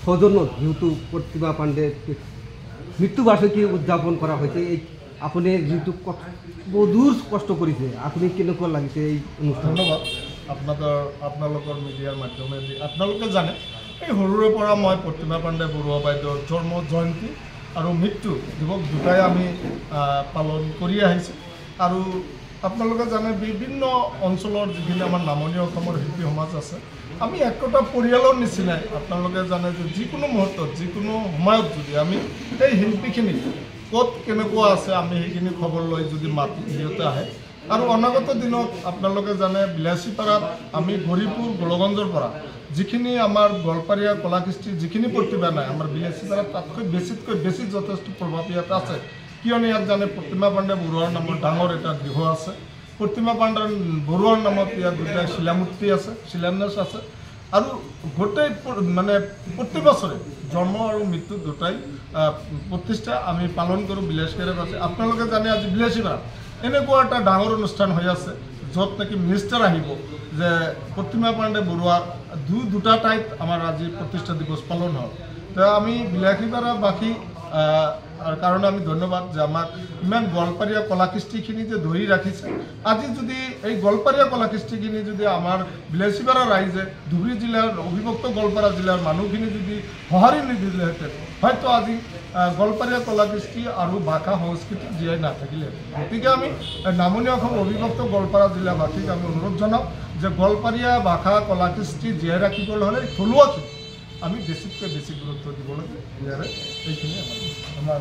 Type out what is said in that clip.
সৌজন্যত যেহেতু প্ৰতিমা পাণ্ডেৰ মৃত্যুবাৰ্ষিকী উদযাপন কৰা হয়েছে এই আপনি যেহেতু বহুদূৰ কষ্ট কৰেছে আপনি কেনেকুৱা লাগিছে এই অনুষ্ঠান? ধন্যবাদ আপোনালোকৰ মিডিয়াৰ মাধ্যমে আপোনালোকে জানে এই সৰুৰে পৰা মই প্ৰতিমা পাণ্ডে বৰুৱা বাইদেউৰ জন্ম জয়ন্তী আৰু মৃত্যু দিৱস দুটাই আমি পালন কৰি আহিছোঁ। আৰু আপোনালোকে জানে বিভিন্ন অঞ্চলৰ যিখিনি আমাৰ নামনি অসমৰ শিল্পী সমাজ আছে আমি একটা পৰিয়ালৰ নিচিনাই আপোনালোকে জানে যে যিকোনো মুহূৰ্তত যিকোনো সময়ত যদি আমি এই শিল্পীখিনি ক'ত কেনেকুৱা আছে আমি সেইখিনি খবৰ লৈ যদি মাতি সিহঁতে আহে। আৰু অনাগত দিনত আপোনালোকে জানে বিলাসীপাৰাত আমি গৌৰীপুৰ গোলগঞ্জৰ পৰা যিখিনি আমাৰ গোৱালপাৰীয়া কলাকৃষ্টিৰ যিখিনি প্ৰতিভা নাই আমাৰ বিলাসীপাৰাত তাতকৈ বেছি যথেষ্ট প্ৰভাৱ ইয়াত আছে। কিয়নো ইয়াত জানে প্ৰতিমা পাণ্ডে বৰুৱাৰ নামত ডাঙৰ এটা গৃহ আছে। প্ৰতিমা পাণ্ডে বৰুৱাৰ নামত ইয়াত দুটা শিলামূৰ্তি আছে, শিলান্যাস আছে। আৰু গোটেই মানে প্ৰতি বছৰে জন্ম আৰু মৃত্যু দুটাই প্ৰতিষ্ঠা আমি পালন কৰোঁ বিলাসীপাৰাত আছে। আপোনালোকে জানে আজি বিলাসীপাৰাত এনেকুৱা এটা ডাঙৰ অনুষ্ঠান হৈ আছে য'ত নেকি মিনিষ্টাৰ আহিব যে প্ৰতিমা পাণ্ডে বৰুৱাৰ দুটা ঠাইত আমাৰ আজি প্ৰতিষ্ঠা দিৱস পালন হ'ল। তো আমি বিলাসীপাৰাবাসী কাৰণে আমি ধন্যবাদ যে আমাক ইমান গোৱালপাৰীয়া কলাকৃষ্টিখিনি যে ধৰি ৰাখিছে। আজি যদি এই গোৱালপাৰীয়া কলাকৃষ্টিখিনি যদি আমাৰ বিলাসীপাৰা ৰাইজে ধুবুৰী জিলাৰ অবিভক্ত গোৱালপাৰা জিলাৰ মানুহখিনি যদি সঁহাৰি নিদিলেহেঁতেন হয়তো আজি গোৱালপাৰীয়া কলাকৃষ্টি আৰু ভাষা সংস্কৃতি জীয়াই নাথাকিলেহেঁতেন। গতিকে আমি নামনি অসম অবিভক্ত গোৱালপাৰা জিলাবাসীক আমি অনুৰোধ জনাওঁ যে গোৱালপাৰীয়া ভাষা কলাকৃষ্টি জীয়াই ৰাখিবলৈ হ'লে থলুৱাখিনি আমি বেছিতকৈ বেছি গুৰুত্ব দিব লাগে। ইয়াৰে এইখিনি আমাৰ